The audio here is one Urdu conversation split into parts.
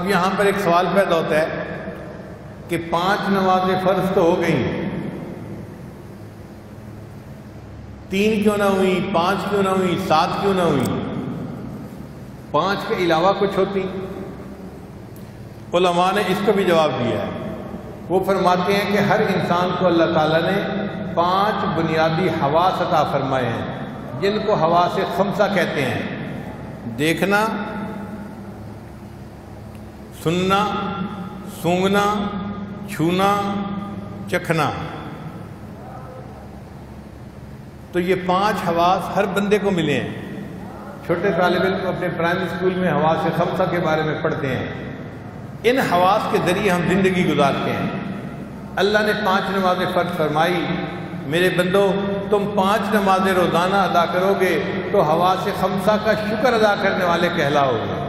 اب یہاں پر ایک سوال پیدا ہوتا ہے کہ 5 نمازیں فرض تو ہو گئیں، 3 کیوں نہ ہوئی، 5 کیوں نہ ہوئی، 7 کیوں نہ ہوئی، 5 کے علاوہ کچھ ہوتی؟ علماء نے اس کو بھی جواب دیا ہے۔ وہ فرماتے ہیں کہ ہر انسان کو اللہ تعالیٰ نے 5 بنیادی حواس عطا فرمائے ہیں، جن کو حواس خمسہ کہتے ہیں: دیکھنا، سننا، سونگنا، چھونا، چکھنا۔ تو یہ 5 حواس ہر بندے کو ملے ہیں۔ چھوٹے طالب علم اپنے پرائمری اسکول میں حواس خمسہ کے بارے میں پڑھتے ہیں۔ ان حواس کے ذریعے ہم زندگی گزارتے ہیں۔ اللہ نے 5 نمازیں فرض فرمائی، میرے بندو تم 5 نمازیں روزانہ ادا کرو گے تو حواس خمسہ کا شکر ادا کرنے والے کہلاؤ گے۔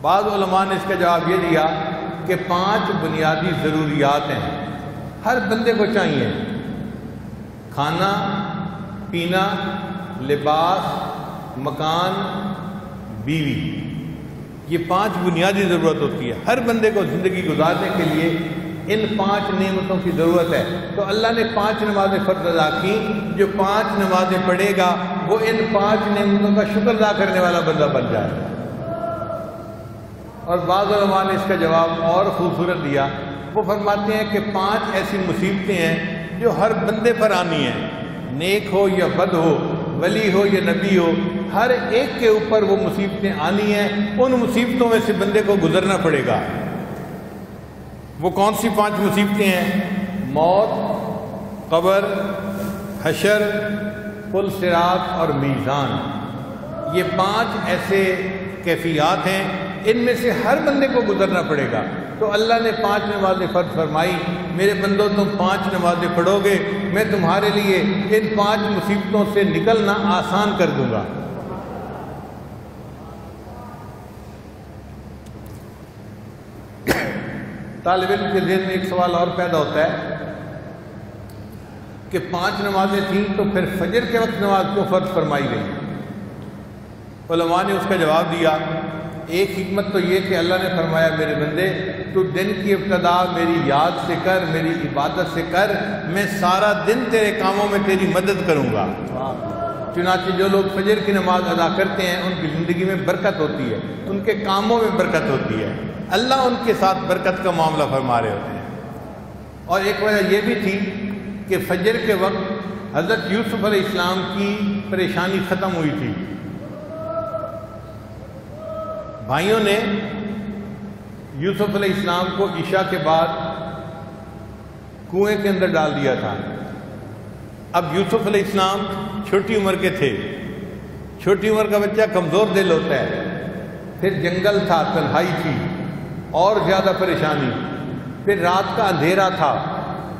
بعض علماء نے اس کا جواب یہ دیا کہ 5 بنیادی ضروریات ہیں، ہر بندے کو چاہیے: کھانا، پینا، لباس، مکان، بیوی۔ یہ 5 بنیادی ضرورت ہوتی ہے، ہر بندے کو زندگی گزارنے کے لیے ان 5 نعمتوں کی ضرورت ہے۔ تو اللہ نے 5 نمازیں فرض ادا کی، جو 5 نمازیں پڑھے گا وہ ان 5 نعمتوں کا شکر ادا کرنے والا بندہ بن جائے۔ اور بعض علماء نے اس کا جواب اور خوبصورت دیا، وہ فرماتے ہیں کہ 5 ایسی مصیبتیں ہیں جو ہر بندے پر آنی ہیں، نیک ہو یا بد ہو، ولی ہو یا نبی ہو، ہر ایک کے اوپر وہ مصیبتیں آنی ہیں۔ ان مصیبتوں میں سے بندے کو گزرنا پڑے گا۔ وہ کون سی 5 مصیبتیں ہیں؟ موت، قبر، حشر، پل صراط اور میزان۔ یہ 5 ایسے کیفیات ہیں، ان میں سے ہر بندے کو گزرنا پڑے گا۔ تو اللہ نے 5 نمازیں فرض فرمائی، میرے بندو تم 5 نمازیں پڑھو گے، میں تمہارے لیے ان 5 مصیبتوں سے نکلنا آسان کر دوں گا۔ طالب علم کے ذہن میں ایک سوال اور پیدا ہوتا ہے کہ 5 نمازیں تھیں تو پھر فجر کے وقت نماز کیوں فرض فرمائی گئی؟ علماء نے اس کا جواب دیا، ایک حکمت تو یہ کہ اللہ نے فرمایا میرے بندے تو دن کی ابتدا میری یاد سے کر، میری عبادت سے کر، میں سارا دن تیرے کاموں میں تیری مدد کروں گا۔ چنانچہ جو لوگ فجر کی نماز ادا کرتے ہیں ان کی زندگی میں برکت ہوتی ہے، ان کے کاموں میں برکت ہوتی ہے، اللہ ان کے ساتھ برکت کا معاملہ فرما رہے ہوتے ہیں۔ اور ایک وجہ یہ بھی تھی کہ فجر کے وقت حضرت یوسف علیہ السلام کی پریشانی ختم ہوئی تھی۔ بھائیوں نے یوسف علیہ السلام کو عشاء کے بعد کنویں کے اندر ڈال دیا تھا۔ اب یوسف علیہ السلام چھوٹی عمر کے تھے، چھوٹی عمر کا بچہ کمزور دل ہوتا ہے، پھر جنگل تھا، تنہائی تھی، اور زیادہ پریشانی، پھر رات کا اندھیرا تھا،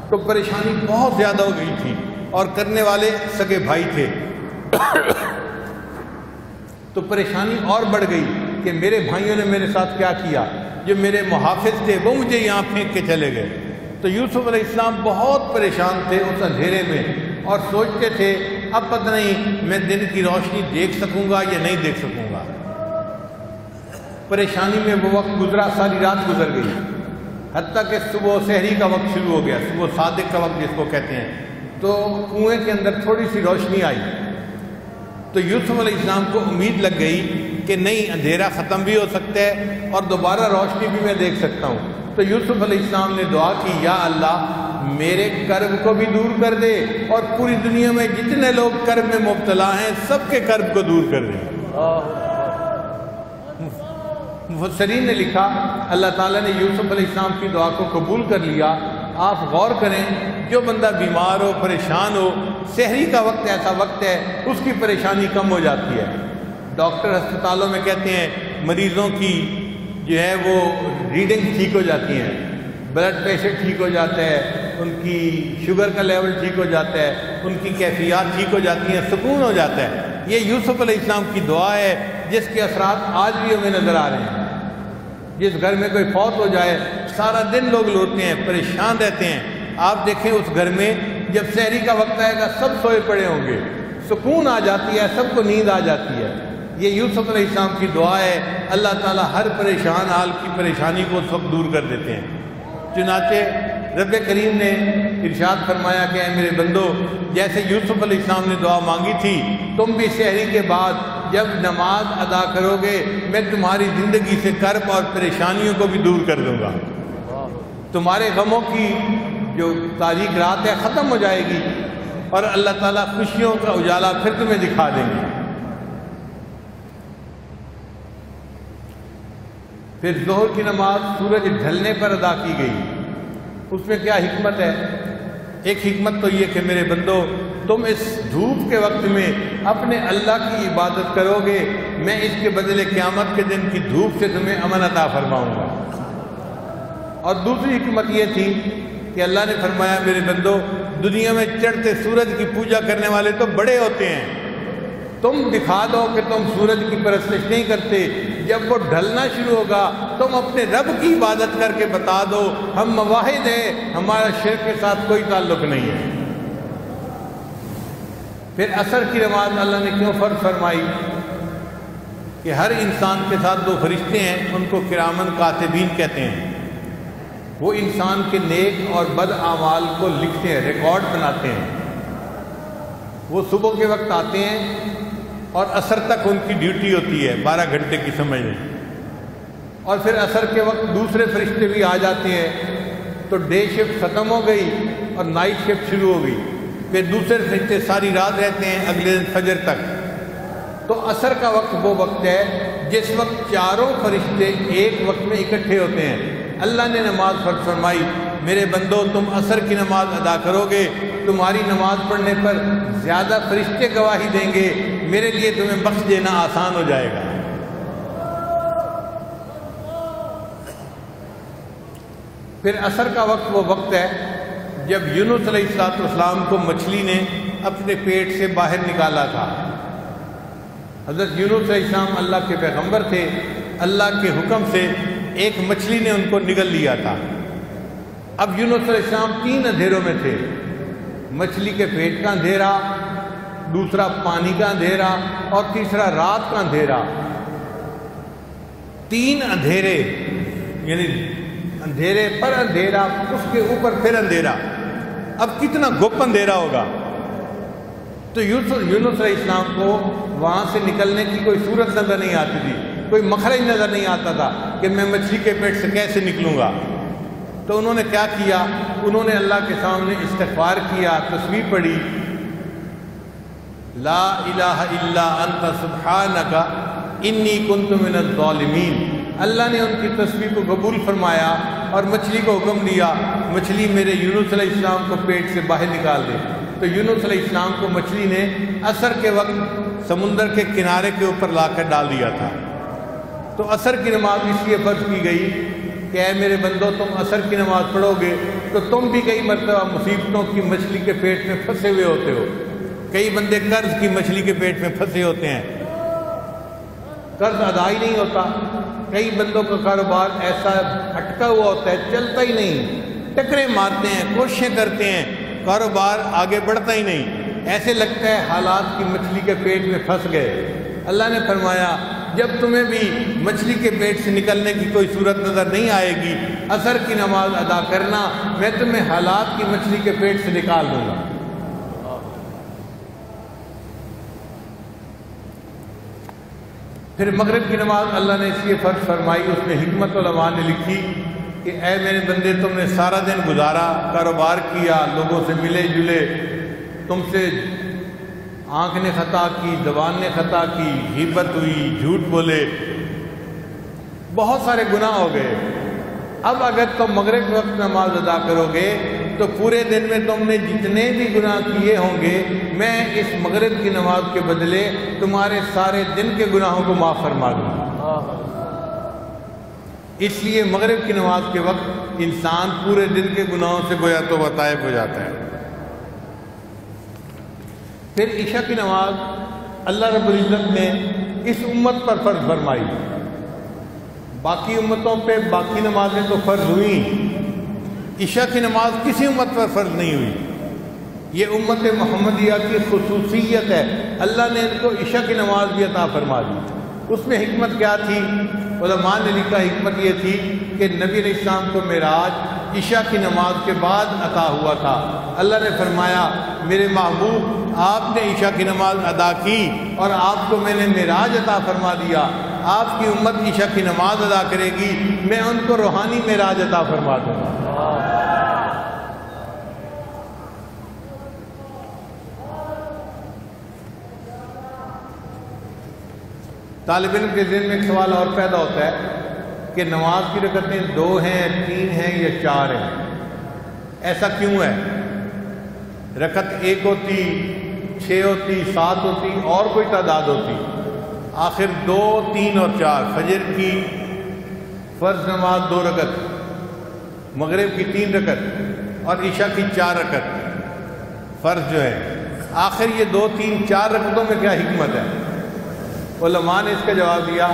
تو پریشانی بہت زیادہ ہو گئی تھی، اور کرنے والے سگے بھائی تھے، تو پریشانی اور بڑھ گئی کہ میرے بھائیوں نے میرے ساتھ کیا کیا، جو میرے محافظ تھے وہ مجھے یہاں پھینک کے چلے گئے۔ تو یوسف علیہ السلام بہت پریشان تھے اس اندھیرے میں، اور سوچتے تھے اب پتہ نہیں میں دن کی روشنی دیکھ سکوں گا یا نہیں دیکھ سکوں گا۔ پریشانی میں وہ وقت گزرا، ساری رات گزر گئی، حتیٰ کہ صبح سحری کا وقت شروع ہو گیا، صبح صادق کا وقت جس کو کہتے ہیں، تو کنویں کے اندر تھوڑی سی روشنی آئی۔ تو یوسف علیہ السلام کو امید لگ گئی کہ نہیں، اندھیرا ختم بھی ہو سکتا ہے اور دوبارہ روشنی بھی میں دیکھ سکتا ہوں۔ تو یوسف علیہ السلام نے دعا کی، یا اللہ میرے کرب کو بھی دور کر دے، اور پوری دنیا میں جتنے لوگ کرب میں مبتلا ہیں سب کے کرب کو دور کر دے۔ مفسرین نے لکھا اللہ تعالیٰ نے یوسف علیہ السلام کی دعا کو قبول کر لیا۔ آپ غور کریں، جو بندہ بیمار ہو، پریشان ہو، سحری کا وقت ایسا وقت ہے اس کی پریشانی کم ہو جاتی ہے۔ ڈاکٹر ہسپتالوں میں کہتے ہیں مریضوں کی جو ہے وہ ریڈنگ ٹھیک ہو جاتی ہیں، بلڈ پریشر ٹھیک ہو جاتا ہے، ان کی شوگر کا لیول ٹھیک ہو جاتا ہے، ان کی کیفیات ٹھیک ہو جاتی ہیں، سکون ہو جاتا ہے۔ یہ یوسف علیہ السلام کی دعا ہے جس کے اثرات آج بھی ہمیں نظر آ رہے ہیں۔ جس گھر میں کوئی فوت ہو جائے سارا دن لوگ لوٹتے ہیں، پریشان رہتے ہیں۔ آپ دیکھیں اس گھر میں جب سحری کا وقت آئے گا سب سوئے پڑے ہوں گے، سکون آ جاتی ہے، سب کو نیند آ جاتی ہے۔ یہ یوسف علیہ السلام کی دعا ہے، اللہ تعالیٰ ہر پریشان حال کی پریشانی کو اس وقت دور کر دیتے ہیں۔ چنانچہ رب کریم نے ارشاد فرمایا کہ اے میرے بندو، جیسے یوسف علیہ السلام نے دعا مانگی تھی، تم بھی سحری کے بعد جب نماز ادا کرو گے میں تمہاری زندگی سے کرب اور پریشانیوں کو بھی دور کر دوں گا، تمہارے غموں کی جو تاریک رات ہے ختم ہو جائے گی اور اللہ تعالیٰ خوشیوں کا اجالا پھر تمہیں دکھا دیں گے۔ پھر ظہر کی نماز سورج ڈھلنے پر ادا کی گئی۔ اس میں کیا حکمت ہے؟ ایک حکمت تو یہ کہ میرے بندو، تم اس دھوپ کے وقت میں اپنے اللہ کی عبادت کرو گے، میں اس کے بدلے قیامت کے دن کی دھوپ سے تمہیں امن عطا فرماؤں گا۔ اور دوسری حکمت یہ تھی کہ اللہ نے فرمایا میرے بندو، دنیا میں چڑھتے سورج کی پوجا کرنے والے تو بڑے ہوتے ہیں، تم دکھا دو کہ تم سورج کی پرستش نہیں کرتے، جب وہ ڈھلنا شروع ہوگا تم اپنے رب کی عبادت کر کے بتا دو ہم مواحد ہیں، ہمارا شرک کے ساتھ کوئی تعلق نہیں ہے۔ پھر عصر کی نماز اللہ نے کیوں فرض فرمائی؟ کہ ہر انسان کے ساتھ دو فرشتے ہیں، ان کو کرامن کاتبین کہتے ہیں، وہ انسان کے نیک اور بد اعمال کو لکھتے ہیں، ریکارڈ بناتے ہیں۔ وہ صبح کے وقت آتے ہیں اور عصر تک ان کی ڈیوٹی ہوتی ہے، 12 گھنٹے کی سمجھ لیں، اور پھر عصر کے وقت دوسرے فرشتے بھی آ جاتے ہیں، تو ڈے شفٹ ختم ہو گئی اور نائٹ شفٹ شروع ہو گئی، پھر دوسرے فرشتے ساری رات رہتے ہیں اگلے دن فجر تک۔ تو عصر کا وقت وہ وقت ہے جس وقت چاروں فرشتے ایک وقت میں اکٹھے ہوتے ہیں۔ اللہ نے نماز فرض فرمائی، میرے بندو تم عصر کی نماز ادا کرو گے، تمہاری نماز پڑھنے پر زیادہ فرشتے گواہی دیں گے، میرے لیے تمہیں بخش دینا آسان ہو جائے گا۔ پھر عصر کا وقت وہ وقت ہے جب یونس علیہ السلام کو مچھلی نے اپنے پیٹ سے باہر نکالا تھا۔ حضرت یونس علیہ السلام اللہ کے پیغمبر تھے، اللہ کے حکم سے ایک مچھلی نے ان کو نگل لیا تھا۔ اب یونس علیہ السلام 3 اندھیروں میں تھے، مچھلی کے پیٹ کا اندھیرا، دوسرا پانی کا اندھیرا اور تیسرا رات کا اندھیرا۔ 3 اندھیرے، یعنی اندھیرے پر اندھیرا، اس کے اوپر پھر اندھیرا، اب کتنا گپ اندھیرا ہوگا۔ تو یونس علیہ السلام کو وہاں سے نکلنے کی کوئی صورت نظر نہیں آتی تھی، کوئی مخرج نظر نہیں آتا تھا کہ میں مچھلی کے پیٹ سے کیسے نکلوں گا۔ تو انہوں نے کیا کیا؟ انہوں نے اللہ کے سامنے استغفار کیا، تسبیح پڑھی، لا الہ الا انت سبحانک انی کنت من الظالمین۔ اللہ نے ان کی تسبیح کو قبول فرمایا اور مچھلی کو حکم دیا، مچھلی میرے یونس علیہ السلام کو پیٹ سے باہر نکال دے۔ تو یونس علیہ السلام کو مچھلی نے عصر کے وقت سمندر کے کنارے کے اوپر لا کر ڈال دیا تھا۔ تو عصر کی نماز اس لیے فرض کی گئی کہ اے میرے بندو، تم عصر کی نماز پڑھو گے تو تم بھی کئی مرتبہ مصیبتوں کی مچھلی کے پیٹ میں پھنسے ہوئے ہوتے ہو۔ کئی بندے قرض کی مچھلی کے پیٹ میں پھنسے ہوتے ہیں، قرض ادا ہی نہیں ہوتا۔ کئی بندوں کا کاروبار ایسا اٹکا ہوا ہوتا ہے، چلتا ہی نہیں، ٹکرے مارتے ہیں، کوششیں کرتے ہیں، کاروبار آگے بڑھتا ہی نہیں، ایسے لگتا ہے حالات کی مچھلی کے پیٹ میں پھنس گئے۔ اللہ نے فرمایا جب تمہیں بھی مچھلی کے پیٹ سے نکلنے کی کوئی صورت نظر نہیں آئے گی، عصر کی نماز ادا کرنا، میں تمہیں حالات کی مچھلی کے پیٹ سے نکال دوں گا۔ پھر مغرب کی نماز اللہ نے اس لیے فرض فرمائی، اس میں حکمت علماء نے لکھی کہ اے میرے بندے، تم نے سارا دن گزارا، کاروبار کیا، لوگوں سے ملے جلے، تم سے آنکھ نے خطا کی، زبان نے خطا کی، غیبت ہوئی، جھوٹ بولے، بہت سارے گناہ ہو گئے۔ اب اگر تم مغرب کے وقت نماز ادا کرو گے تو پورے دن میں تم نے جتنے بھی گناہ کیے ہوں گے، میں اس مغرب کی نماز کے بدلے تمہارے سارے دن کے گناہوں کو معاف فرما دوں گا۔ اس لیے مغرب کی نماز کے وقت انسان پورے دن کے گناہوں سے گویا توبہ طائب ہو جاتا ہے۔ پھر عشاء کی نماز اللہ رب العزت نے اس امت پر فرض فرمائی، باقی امتوں پہ باقی نمازیں تو فرض ہوئیں، عشاء کی نماز کسی امت پر فرض نہیں ہوئی۔ یہ امت محمدیہ کی خصوصیت ہے۔ اللہ نے ان کو عشاء کی نماز بھی عطا فرما دی۔ اس میں حکمت کیا تھی؟ علماء نے لکھا حکمت یہ تھی کہ نبی علیہ السلام کو معراج عشاء کی نماز کے بعد عطا ہوا تھا۔ اللہ نے فرمایا میرے محبوب آپ نے عشاء کی نماز ادا کی اور آپ کو میں نے معراج عطا فرما دیا، آپ کی امت عشاء کی نماز ادا کرے گی، میں ان کو روحانی معراج عطا فرما دوں گا۔ طالب علم کے ذہن میں ایک سوال اور پیدا ہوتا ہے کہ نماز کی رکعتیں 2 ہیں، 3 ہیں یا 4 ہیں؟ ایسا کیوں ہے؟ رکعت 1 ہوتی، 6 ہوتی، 7 ہوتی، اور کوئی تعداد ہوتی، آخر 2، 3 اور 4۔ فجر کی فرض نماز 2 رکعت، مغرب کی 3 رکعت اور عشاء کی 4 رکعت فرض جو ہے، آخر یہ 2، 3، 4 رکعتوں میں کیا حکمت ہے؟ علماء نے اس کا جواب دیا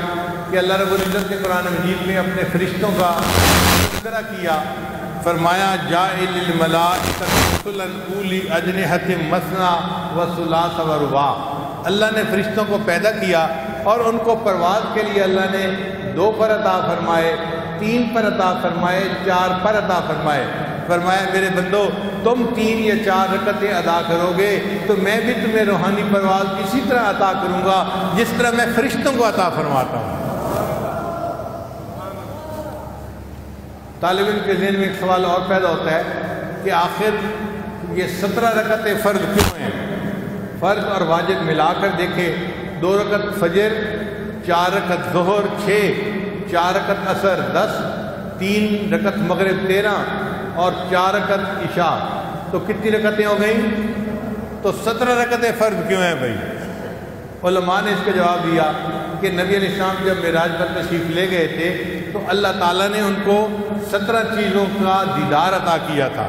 کہ اللہ رب العزت نے قرآن مجید میں اپنے فرشتوں کا تذکرہ کیا، فرمایا جاعل الملائکۃ رسلا اولی اجنحۃ مثنی و ثلاث و رباع۔ اللہ نے فرشتوں کو پیدا کیا اور ان کو پرواز کے لیے اللہ نے 2 پر عطا فرمائے، 3 پر عطا فرمائے، 4 پر عطا فرمائے۔ فرمایا میرے بندو تم 3 یا 4 رکعتیں ادا کرو گے تو میں بھی تمہیں روحانی پرواز اسی طرح عطا کروں گا جس طرح میں فرشتوں کو عطا فرماتا ہوں۔ طالب علم کے ذہن میں ایک سوال اور پیدا ہوتا ہے کہ آخر یہ 17 رکعتیں فرض کیوں ہیں؟ فرض اور واجب ملا کر دیکھیں، 2 رکعت فجر، 4 رکعت ظہر 6، 4 رکعت عصر 10، 3 رکعت مغرب 13 اور 4 رکعت عشاء، تو کتنی رکعتیں ہو گئیں؟ تو 17 رکعتیں فرض کیوں ہیں بھائی؟ علماء نے اس کا جواب دیا کہ نبی علیہ السلام جب معراج پر تشریف لے گئے تھے تو اللہ تعالیٰ نے ان کو 17 چیزوں کا دیدار عطا کیا تھا،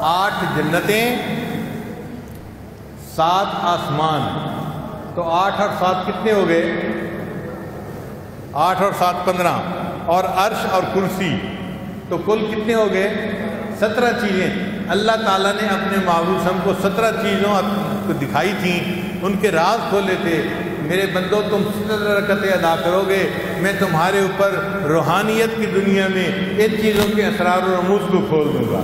8 جنتیں، 7 آسمان، تو 8 اور 7 کتنے ہو گئے؟ 8 اور 7 15، اور عرش اور کرسی، تو کل کتنے ہو گئے؟ 17 چیزیں۔ اللہ تعالیٰ نے اپنے محبوب ہم کو 17 چیزوں کو دکھائی تھیں، ان کے راز کھولے تھے۔ میرے بندو تم 17 رکعتیں ادا کرو گے، میں تمہارے اوپر روحانیت کی دنیا میں ان چیزوں کے اسرار و رموز کو کھول دوں گا۔